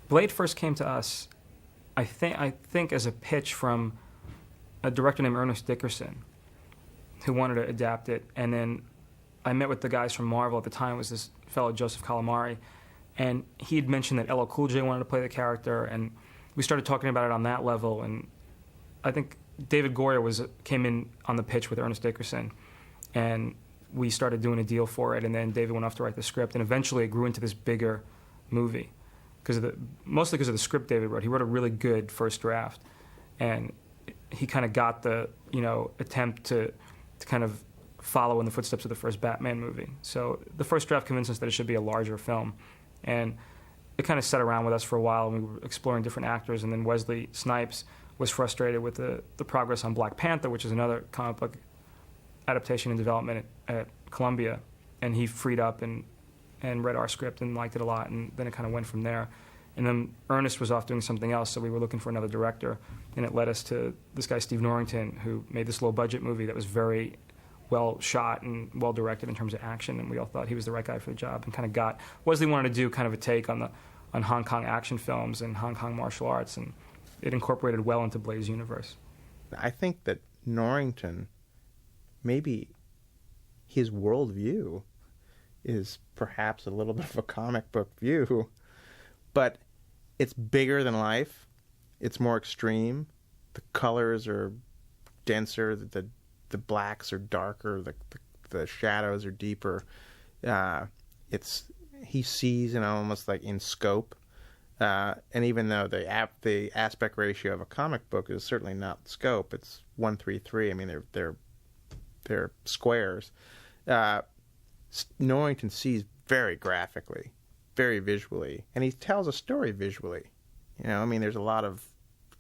Blade first came to us, I think as a pitch from a director named Ernest Dickerson, who wanted to adapt it. And then I met with the guys from Marvel at the time. It was this fellow, Joseph Calamari, and he had mentioned that LL Cool J wanted to play the character, and we started talking about it on that level. And I think David Goyer came in on the pitch with Ernest Dickerson, and we started doing a deal for it, and then David went off to write the script, and eventually it grew into this bigger movie, mostly because of the script David wrote. He wrote a really good first draft, and he kind of got the attempt to kind of follow in the footsteps of the first Batman movie. So the first draft convinced us that it should be a larger film, and it kind of sat around with us for a while, and we were exploring different actors, and then Wesley Snipes was frustrated with the progress on Black Panther, which is another comic book adaptation in development at Columbia, and he freed up and read our script and liked it a lot, and then it kind of went from there. And then Ernest was off doing something else, so we were looking for another director, and it led us to this guy, Steve Norrington, who made this low-budget movie that was very well shot and well directed in terms of action, and we all thought he was the right guy for the job, and kind of Wesley wanted to do kind of a take on Hong Kong action films and Hong Kong martial arts, and it incorporated well into Blade's universe. I think that Norrington, maybe his worldview is perhaps a little bit of a comic book view, but it's bigger than life. It's more extreme. The colors are denser. The blacks are darker. The shadows are deeper. He sees, almost like in scope. And even though the aspect ratio of a comic book is certainly not scope, it's 1:3:3. I mean, they're squares. Norrington sees very graphically, very visually, and he tells a story visually. There's a lot of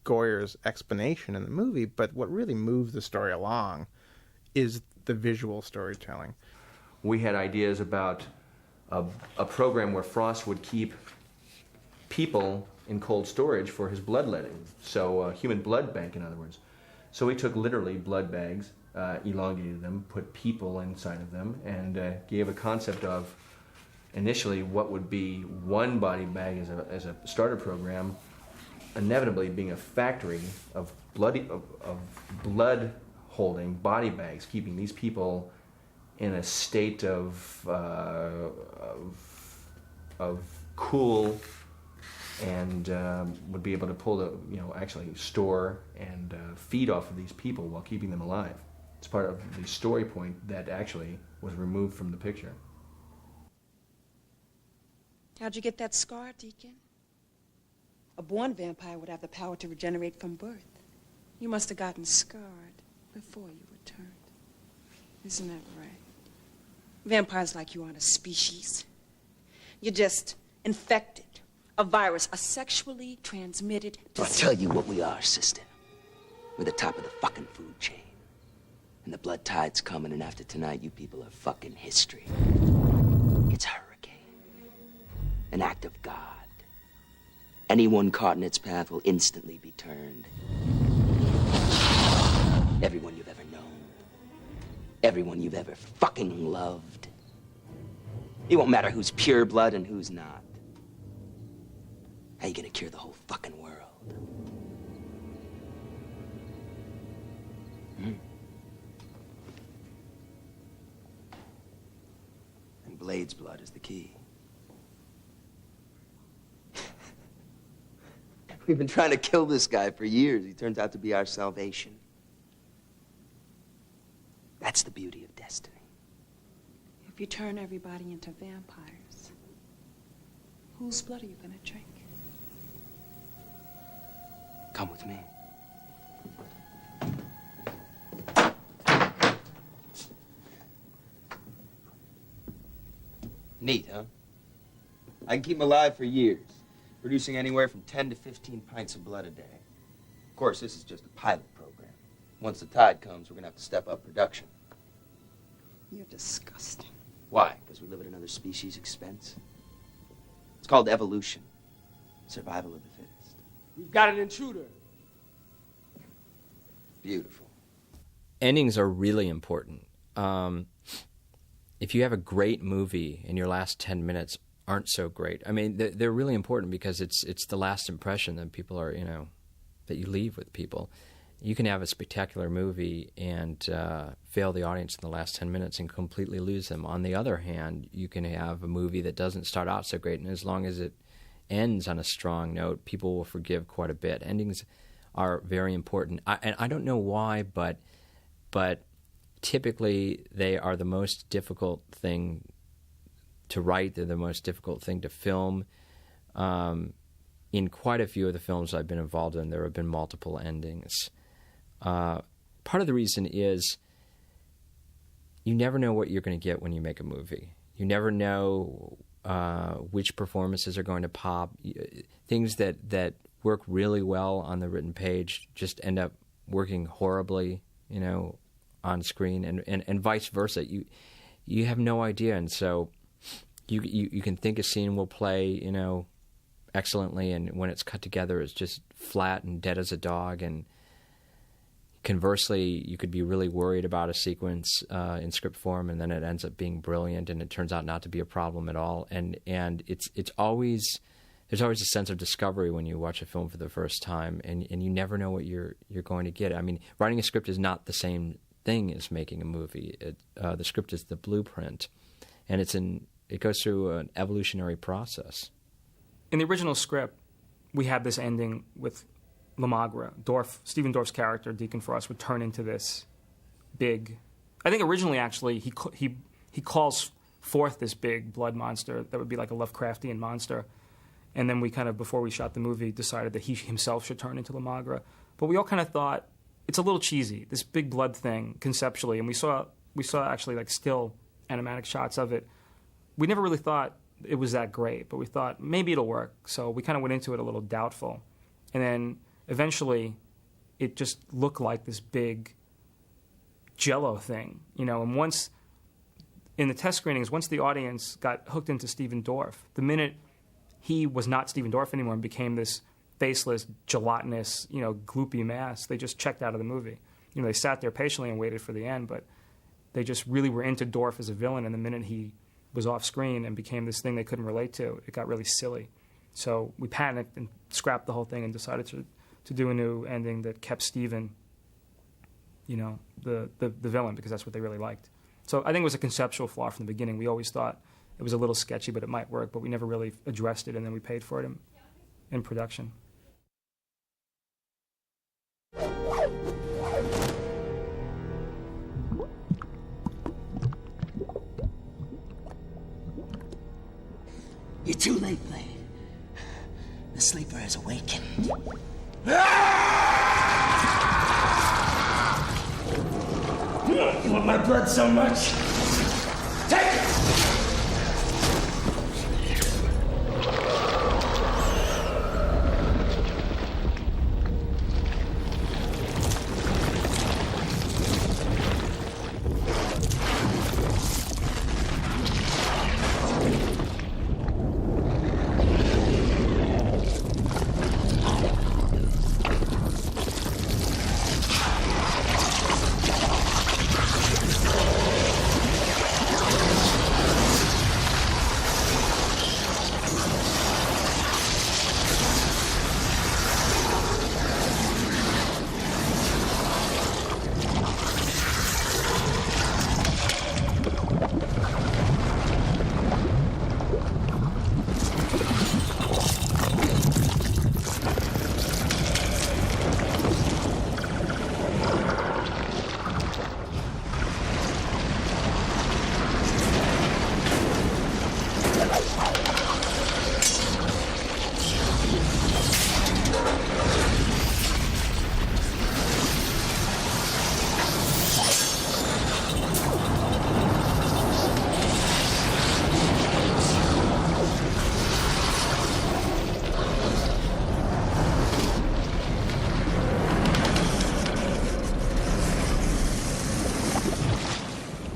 Goyer's explanation in the movie, but what really moves the story along is the visual storytelling. We had ideas about a program where Frost would keep people in cold storage for his bloodletting, so human blood bank, in other words. So we took literally blood bags, elongated them, put people inside of them, and gave a concept of initially what would be one body bag as a starter program, inevitably being a factory of blood holding body bags, keeping these people in a state of cool, and would be able to pull actually store and feed off of these people while keeping them alive. It's part of the story point that actually was removed from the picture. How'd you get that scar, Deacon? A born vampire would have the power to regenerate from birth. You must have gotten scarred before you were turned. Isn't that right? Vampires like you aren't a species. You're just infected. A virus, a sexually transmitted disease. I'll tell you what we are, sister. We're the top of the fucking food chain. And the blood tide's coming, and after tonight, you people are fucking history. It's a hurricane. An act of God. Anyone caught in its path will instantly be turned. Everyone you've ever known. Everyone you've ever fucking loved. It won't matter who's pure blood and who's not. How you gonna cure the whole fucking world? And Blade's blood is the key. We've been trying to kill this guy for years. He turns out to be our salvation. That's the beauty of destiny. If you turn everybody into vampires, whose blood are you gonna drink? Come with me. Neat, huh? I can keep him alive for years, producing anywhere from 10 to 15 pints of blood a day. Of course, this is just a pilot program. Once the tide comes, we're gonna have to step up production. You're disgusting. Why? Because we live at another species' expense? It's called evolution. Survival of the fittest. We've got an intruder. Beautiful. Endings are really important. If you have a great movie and your last 10 minutes aren't so great. I mean, they're really important because it's the last impression that people are, that you leave with people. You can have a spectacular movie and fail the audience in the last 10 minutes and completely lose them. On the other hand, you can have a movie that doesn't start out so great, and as long as it ends on a strong note, people will forgive quite a bit. Endings are very important. I don't know why, but typically they are the most difficult thing to write. They're the most difficult thing to film. In quite a few of the films I've been involved in, there have been multiple endings. Part of the reason is you never know what you're going to get when you make a movie. You never know which performances are going to pop. Things that work really well on the written page just end up working horribly, on screen, and vice versa. You have no idea, and so you can think a scene will play, excellently, and when it's cut together, it's just flat and dead as a dog. And conversely, you could be really worried about a sequence in script form, and then it ends up being brilliant, and it turns out not to be a problem at all. And it's always there's always a sense of discovery when you watch a film for the first time, and you never know what you're going to get. I mean, writing a script is not the same thing as making a movie. The script is the blueprint, and it goes through an evolutionary process. In the original script, we had this ending with Magra. Stephen Dorff's character, Deacon Frost, would turn into this big... I think originally, actually, he calls forth this big blood monster that would be like a Lovecraftian monster. And then we kind of, before we shot the movie, decided that he himself should turn into Magra. But we all kind of thought, it's a little cheesy, this big blood thing, conceptually. And we saw actually like still animatic shots of it. We never really thought it was that great, but we thought maybe it'll work. So we kind of went into it a little doubtful. And then eventually it just looked like this big Jell-O thing, and once in the test screenings, once the audience got hooked into Stephen Dorff, the minute he was not Stephen Dorff anymore and became this faceless, gelatinous, gloopy mass, they just checked out of the movie. They sat there patiently and waited for the end, but they just really were into Dorff as a villain, and the minute he was off screen and became this thing they couldn't relate to, it got really silly. So we panicked and scrapped the whole thing and decided to do a new ending that kept Stephen, the villain, because that's what they really liked. So I think it was a conceptual flaw from the beginning. We always thought it was a little sketchy, but it might work, but we never really addressed it, and then we paid for it in production. You're too late, Blade. The sleeper has awakened. You want my blood so much? Take it!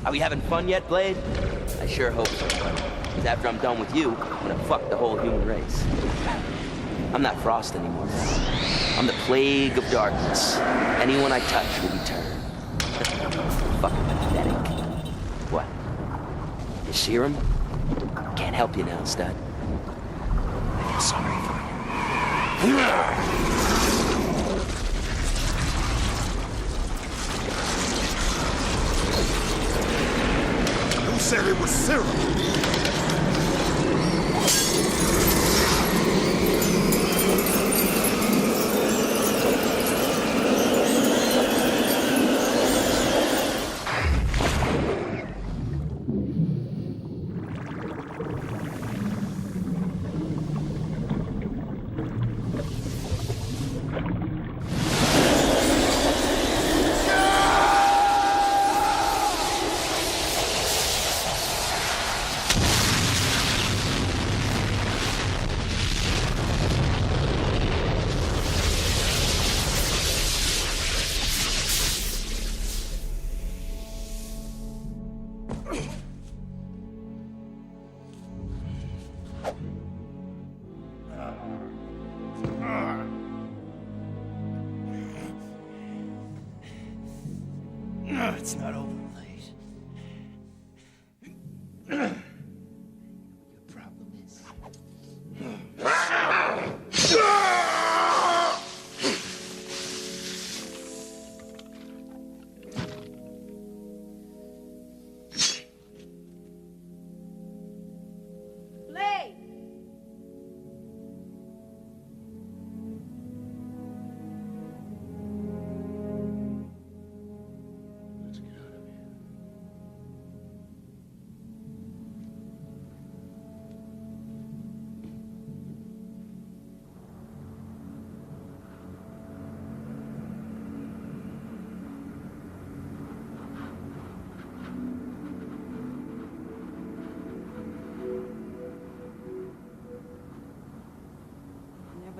Are we having fun yet, Blade? I sure hope so. Because after I'm done with you, I'm gonna fuck the whole human race. I'm not Frost anymore. I'm the plague of darkness. Anyone I touch will be turned. Fucking pathetic. What? You see him? Can't help you now, stud. I feel sorry for you. Who said it was syrup? It's not over, please. Your problem is...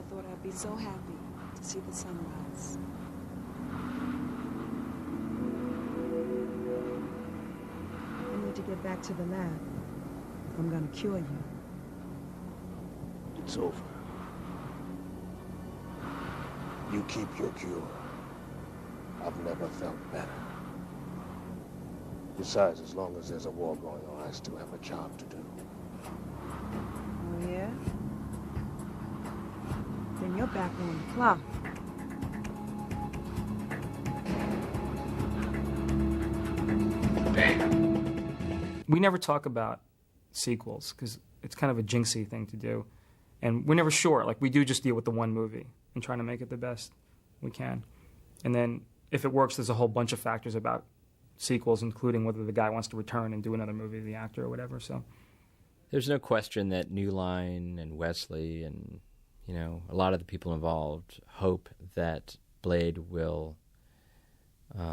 Thought I'd be so happy to see the sunrise. I need to get back to the lab. I'm gonna cure you. It's over. You keep your cure. I've never felt better. Besides, as long as there's a war going on, I still have a job to do. Oh, yeah? Then you're back on the clock. We never talk about sequels because it's kind of a jinxy thing to do. And we're never sure. Like, we do just deal with the one movie and trying to make it the best we can. And then if it works, there's a whole bunch of factors about sequels, including whether the guy wants to return and do another movie, the actor or whatever. So There's no question that New Line and Wesley and, you know, a lot of the people involved hope that Blade will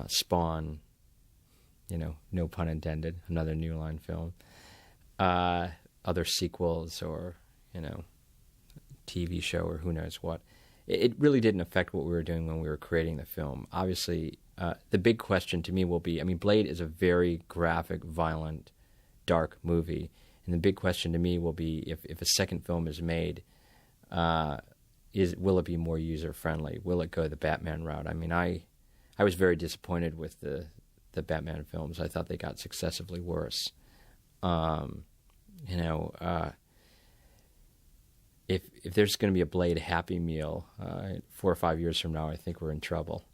spawn, you know, no pun intended, another New Line film, other sequels or, you know, TV show or who knows what. It really didn't affect what we were doing when we were creating the film. Obviously, the big question to me will be, I mean, Blade is a very graphic, violent, dark movie. And the big question to me will be if a second film is made, will it be more user-friendly? Will it go the Batman route? I mean, I was very disappointed with the Batman films. I thought they got successively worse. If there's going to be a Blade Happy Meal 4 or 5 years from now, I think we're in trouble.